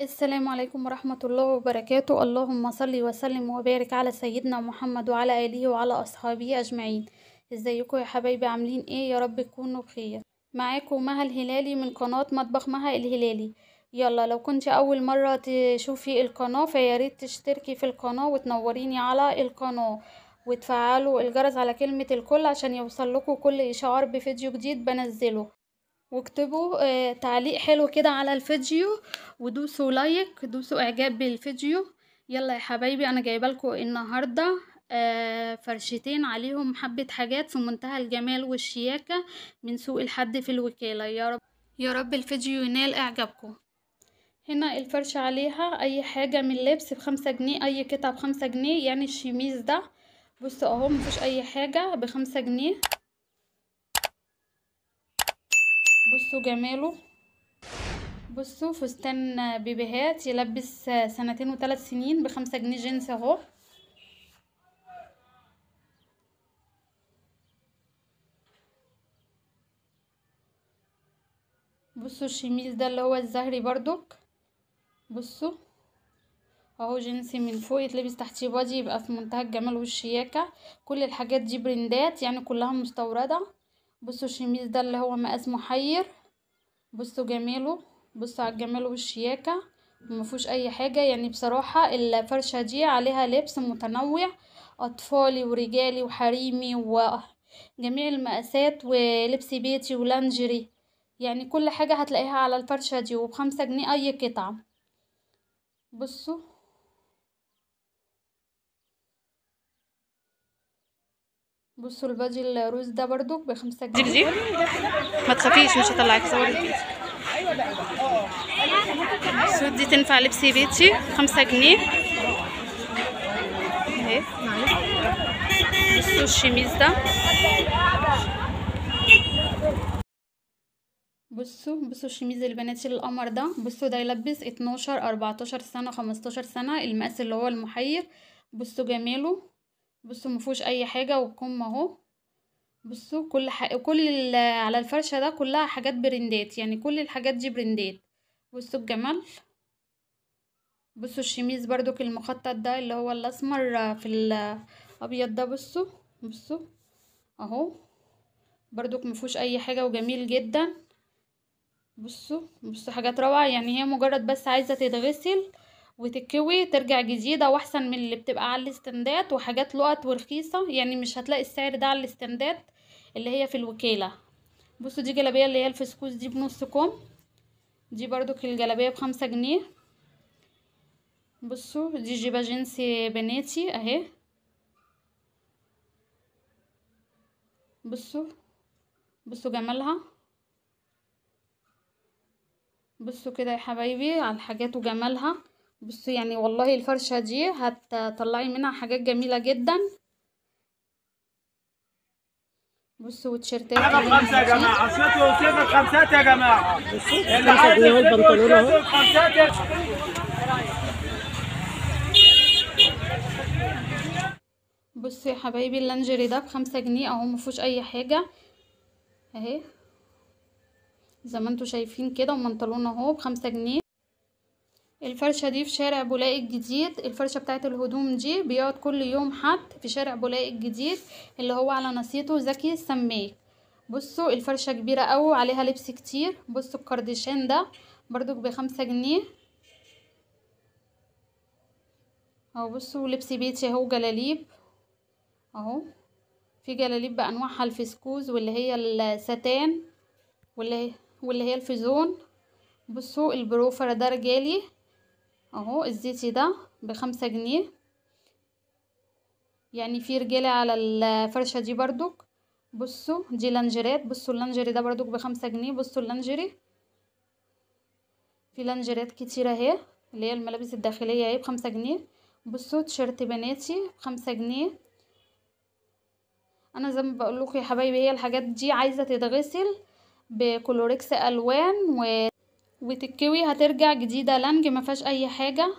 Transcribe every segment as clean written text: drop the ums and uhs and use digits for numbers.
السلام عليكم ورحمة الله وبركاته. اللهم صل وسلم وبارك على سيدنا محمد وعلى آله وعلى أصحابه أجمعين. ازيكم يا حبايبي؟ عاملين ايه؟ يا رب تكونوا بخير. معاكم مها الهلالي من قناة مطبخ مها الهلالي. يلا، لو كنت أول مرة تشوفي القناة فياريت تشتركي في القناة وتنوريني على القناة وتفعلوا الجرس على كلمة الكل عشان يوصلكوا كل إشعار بفيديو جديد بنزله. واكتبوا تعليق حلو كده على الفيديو، ودوسوا لايك، دوسوا اعجاب بالفيديو. يلا يا حبايبي، انا جايبالكوا النهارده فرشتين عليهم حبة حاجات في منتهى الجمال والشياكة من سوق الحد في الوكالة. يا رب الفيديو ينال اعجابكم. هنا الفرشة عليها اي حاجة من لبس ب5 جنيه، اي قطعة ب5 جنيه. يعني الشميز ده بصوا اهو مفيش اي حاجة ب5 جنيه. بصوا جماله، بصوا فستان بيبيهات يلبس 2 و3 سنين ب5 جنيه جنس اهو. بصوا الشميز ده اللي هو الزهري بردك، بصوا اهو جنسي من فوق يتلبس تحتيه بادي، يبقى في منتهى الجمال والشياكة. كل الحاجات دي برندات يعني كلها مستوردة. بصوا الشميز ده اللي هو مقاس محير، بصوا جماله، بصوا على الجمال والشياكة. مفيهوش اي حاجة يعني بصراحة. الفرشة دي عليها لبس متنوع، اطفالي ورجالي وحريمي وجميع المقاسات، ولبس بيتي ولانجري. يعني كل حاجة هتلاقيها على الفرشة دي، وب5 جنيه اي قطعة. بصوا بصوا البادي الروز ده برضو ب5 جنيه. ما تخافيش مش هطلعك صوري البيت. السود دي تنفع لبس بيتي ب5 جنيه اهي. بصوا الشميز ده، بصوا الشميز البناتي القمر ده. بصوا ده يلبس 12 14 سنة 15 سنة، المقاس اللي هو المحير. بصوا جماله، بصوا مفيهوش اي حاجة، والكم اهو. بصوا على الفرشة ده كلها حاجات برندات، يعني كل الحاجات دي برندات. بصوا الجمال. بصوا الشميز برضو المخطط ده اللي هو الاسمر في الابيض ده. بصوا اهو برضو مفيهوش اي حاجة وجميل جدا. بصوا حاجات روعة، يعني هي مجرد بس عايزة تتغسل وتتكوي ترجع جديدة واحسن من اللي بتبقى على الاستندات، وحاجات لقط ورخيصة. يعني مش هتلاقي السعر ده على الاستندات اللي هي في الوكالة. بصوا دي جلابية اللي هي الفسكوس دي بنص كم، دي برضو الجلابية ب5 جنيه. بصوا دي جيبة جنسي بناتي اهي. بصوا جمالها. بصوا كده يا حبايبي على الحاجات وجمالها. بصوا يعني والله الفرشة دي هتطلعي منها حاجات جميلة جدا. بصوا وتيشيرتات ب5 يا جماعه، صيت وصيت ب5 يا جماعه. اللي خمسة عايز جنيه صيت والبنطلون وصيت اهو. ب5. بصوا يا حبايبي اللانجري ده ب5 جنيه اهو، مفيهوش اي حاجة اهي زي ما انتوا شايفين كده، ومنطلون اهو ب5 جنيه. الفرشة دي في شارع بولاق الجديد. الفرشة بتاعت الهدوم دي بيقعد كل يوم حد في شارع بولاق الجديد اللي هو على نصيته زكي السماك. بصوا الفرشة كبيرة اوي عليها لبس كتير. بصوا الكردشان ده برضو ب5 جنيه اهو. بصوا لبس بيتي اهو، جلاليب اهو. في جلاليب بانواعها، الفسكوز واللي هي الستان واللي هي الفيزون. بصوا البروفر ده رجالي اهو، الزيتي ده ب5 جنيه. يعني في رجالي على الفرشة دي برضو. بصوا دي لانجرات، بصوا اللانجري ده برضو ب5 جنيه. بصوا اللانجري، في لانجرات كتيرة اهي اللي هي الملابس الداخلية اهي ب5 جنيه. بصوا تيشيرت بناتي ب5 جنيه. انا زي ما بقول لكم يا حبايبي، هي الحاجات دي عايزة تتغسل بكلوريكس الوان وتتكوي هترجع جديدة لانج ما فيهاش اي حاجة.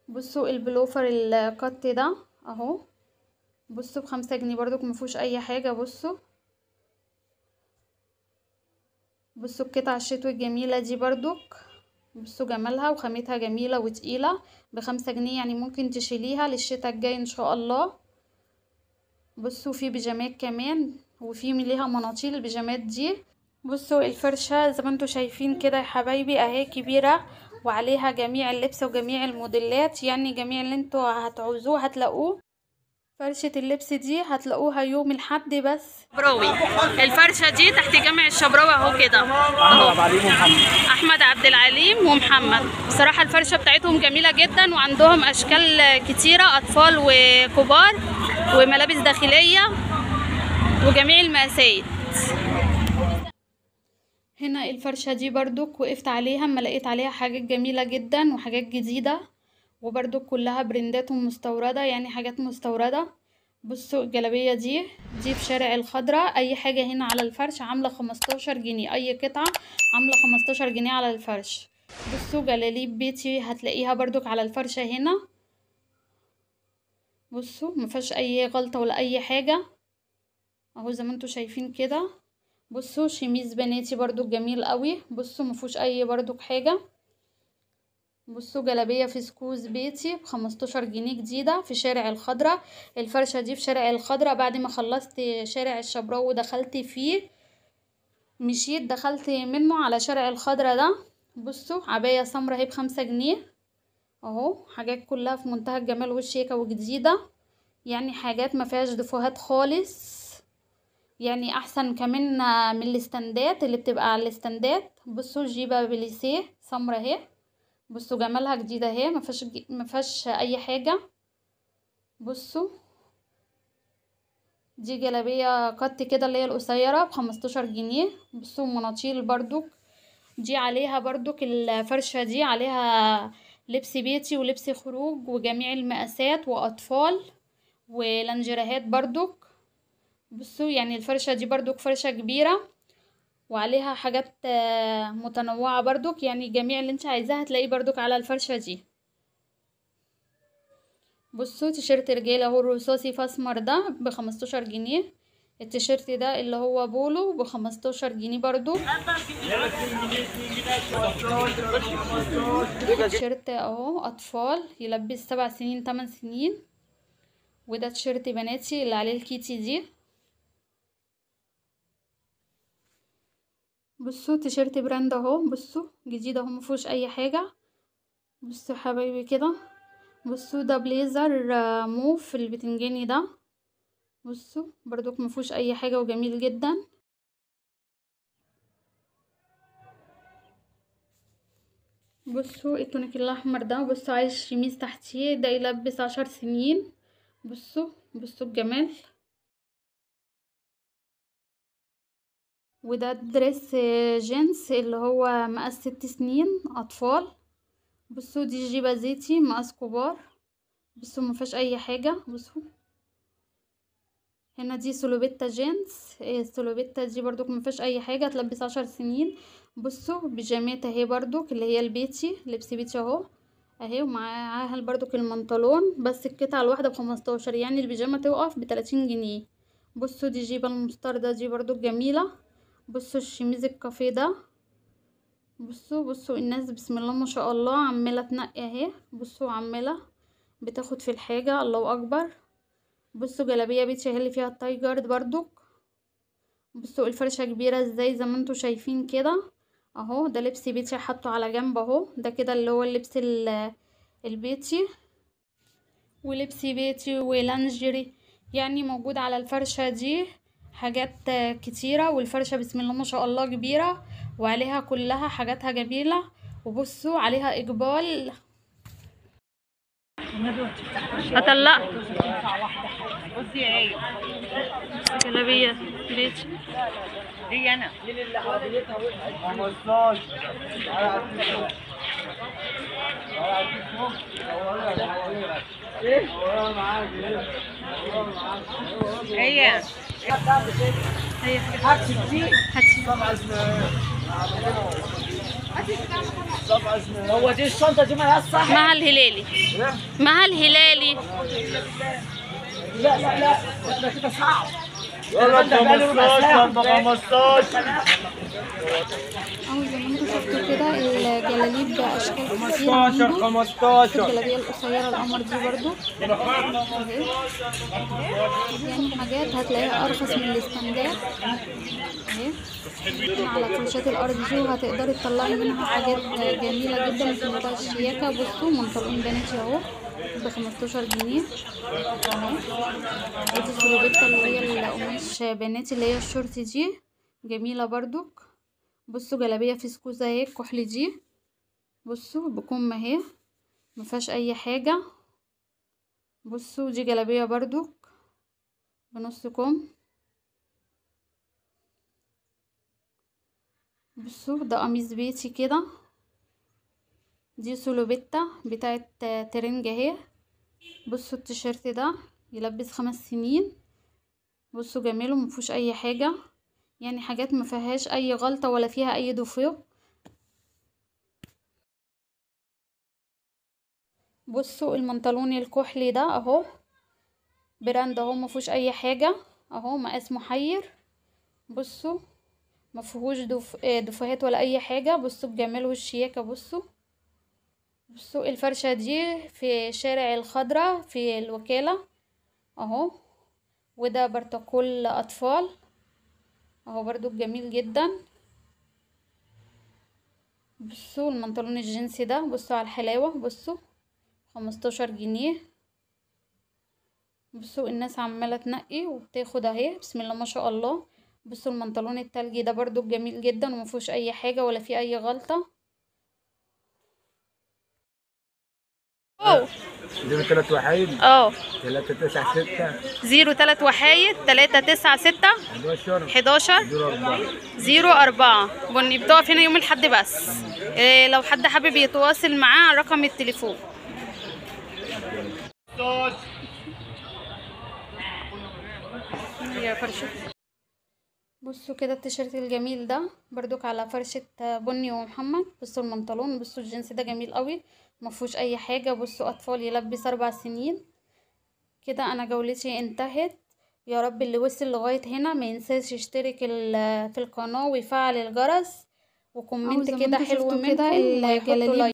بصوا البلوفر القط ده اهو. بصوا ب5 جنيه برضو مفيهوش اي حاجة. بصوا القطع الشتوي الجميلة دي بردك، بصوا جمالها وخامتها جميلة وتقيلة، ب5 جنيه، يعني ممكن تشيليها للشتاء الجاي ان شاء الله. بصوا في بيجامات كمان، وفي ليها مناطيل البيجامات دي. بصوا الفرشة زي ما انتوا شايفين كده يا حبايبي اهي كبيرة، وعليها جميع اللبس وجميع الموديلات، يعني جميع اللي انتوا هتعوزوه هتلاقوه. فرشة اللبس دي هتلاقوها يوم الحد بس. شبراوي، الفرشة دي تحت جامع الشبراوي اهو كده اهو، احمد عبد العليم ومحمد. بصراحة الفرشة بتاعتهم جميلة جدا، وعندهم اشكال كتيرة، اطفال وكبار وملابس داخلية وجميع المقاسات. هنا الفرشة دي بردك وقفت عليها اما لقيت عليها حاجات جميلة جدا وحاجات جديدة، وبردك كلها برندات مستوردة، يعني حاجات مستوردة. بصوا الجلابية دي في شارع الخضراء، اي حاجة هنا على الفرش عاملة 15 جنيه، اي قطعة عاملة 15 جنيه على الفرش. بصوا جلاليب بيتي هتلاقيها بردك على الفرشة هنا، بصوا مفيهاش اي غلطة ولا اي حاجة اهو زي ما انتوا شايفين كده. بصوا شميز بناتي بردك جميل قوي، بصوا مفيهوش اي بردك حاجة. بصوا جلابية فسكوز بيتي ب15 جنيه جديدة في شارع الخضراء. الفرشة دي في شارع الخضراء، بعد ما خلصت شارع الشبراوي ودخلت فيه، مشيت دخلت منه على شارع الخضراء ده. بصوا عباية سمرة اهي ب5 جنيه اهو، حاجات كلها في منتهى الجمال والشيكة وجديدة، يعني حاجات ما فيهاش دفوهات خالص، يعني احسن كمان من الاستندات اللي بتبقى على الاستندات. بصوا جيبة بليسيه سمرة اهي، بصوا جمالها جديدة اهي، مفيهاش اي حاجة. بصوا دي جلابية قط كده اللي هي القصيرة ب15 جنيه. بصوا مناطيل بردك دي عليها بردك، الفرشة دي عليها لبس بيتي ولبس خروج وجميع المقاسات واطفال ولانجيريهات بردك. بصوا يعني الفرشة دي بردك فرشة كبيرة وعليها حاجات متنوعة بردك، يعني جميع اللي انت عايزاها هتلاقيه بردك على الفرشة دي. بصوا تيشيرت رجالة اهو الرصاصي فاسمر ده ب15 جنيه، التيشيرت ده اللي هو بولو ب15 جنيه برضو. تيشيرت اهو اطفال يلبس 7 سنين 8 سنين، وده تيشيرت بناتي اللي عليه الكيتي دي. بصوا تيشيرت براند اهو، بصوا جديد اهو مفيهوش اي حاجة. بصوا حبايبي كده، بصوا ده بليزر موف البتنجاني ده، بصوا برضو مفيهوش اي حاجة وجميل جدا. بصوا التونيك الاحمر ده، بصوا عايز شميز تحتيه، ده يلبس 10 سنين. بصوا الجمال. وده دريس جينز اللي هو مقاس 6 سنين اطفال. بصوا دي جيبة زيتي مقاس كبار، بصوا مفيهاش اي حاجة. بصوا هنا دي سلوبيتا جينز، السلوبيتا دي برضو مفيهاش اي حاجة، تلبس 10 سنين. بصوا بيجامات اهي برضو اللي هي البيتي، لبس بيتي اهو اهي، ومعاها برضو المنطلون، بس القطعة الواحدة ب15، يعني البيجامة توقف ب30 جنيه. بصوا دي جيبة المستردة دي برضو جميلة. بصوا الشميز الكافيه ده، بصوا الناس بسم الله ما شاء الله عمالة تنقي اهي، بصوا عمالة بتاخد في الحاجة، الله اكبر. بصوا جلابية بيتي اهي اللي فيها التايجر برضو. بصوا الفرشة كبيرة ازاي زي ما انتوا شايفين كده اهو، ده لبس بيتي حطه على جنب اهو، ده كده اللي هو اللبس البيتي، ولبس بيتي ولانجري، يعني موجود على الفرشة دي حاجات كتيرة، والفرشة بسم الله ما شاء الله كبيرة وعليها كلها حاجاتها جميلة. وبصوا عليها اقبال. هطلع بصي ايه جلابية بيتي دي انا دي اللي عربيتها 15 هي هو دي الشنطه دي مالهاش صح مع الهلالي، مع الهلالي. لا ده كده صعب. يلا 15 15 اهو زي ما انتوا شفتوا كده الجلاليب باشكال كتير 15 عنده. 15 الجلابيه القصيره القمر دي برضو اهي، يعني حاجات هتلاقيها ارخص من الاستندات اهي. هنا على فرشات الارض دي وهتقدري تطلعي منها حاجات جميله جدا في منتهى الشياكه. بصوا منطقون بناتي اهو ب15 جنيه اهي. ودي سلوبيتا اللي هي القماش بناتي اللي هي الشورت دي جميله برضو. بصوا جلابيه فسكوزه اهي الكحل دي، بصوا بكم اهي مفيهاش اي حاجه. بصوا دي جلابيه برضو بنص كم. بصوا ده قميص بيتي كده، دي سلوبيتا بتاعت ترنج اهي. بصوا التيشيرت ده يلبس 5 سنين. بصوا جميل ومفيهوش اي حاجه، يعني حاجات مفيهاش اي غلطه ولا فيها اي دفو. بصوا المنطلون الكحلي ده اهو براند اهو مفيهوش اي حاجه اهو، مقاس محير. بصوا مفيهوش دفوهات ولا اي حاجه. بصوا الجمال والشياكه. بصوا الفرشه دي في شارع الخضرة في الوكاله اهو. وده برتقول اطفال اهو برضو جميل جدا. بصوا المنطلون الجينسي ده، بصوا على الحلاوه. بصوا 15 جنيه. بصوا الناس عماله تنقي وبتاخد اهي، بسم الله ما شاء الله. بصوا المنطلون التلجي ده برضو جميل جدا ومفيهوش اي حاجه ولا فيه اي غلطه. دي 3 وحيد 3 9 6 03 وحايد 396 11 04 بني. بتقف هنا يوم الحد بس. لو حد حابب يتواصل معاه على رقم التليفون. يا فرشة. بصوا كده التيشيرت الجميل ده بردك على فرشة بني ومحمد. بصوا المنطلون، بصوا الجنس ده جميل قوي مفيهوش اي حاجة. بصوا اطفال يلبس 4 سنين. كده انا جولتي انتهت. يا رب اللي وصل لغاية هنا ما ينساش يشترك في القناة ويفعل الجرس وكومنت كده حلو منكم ويحطوا لايك.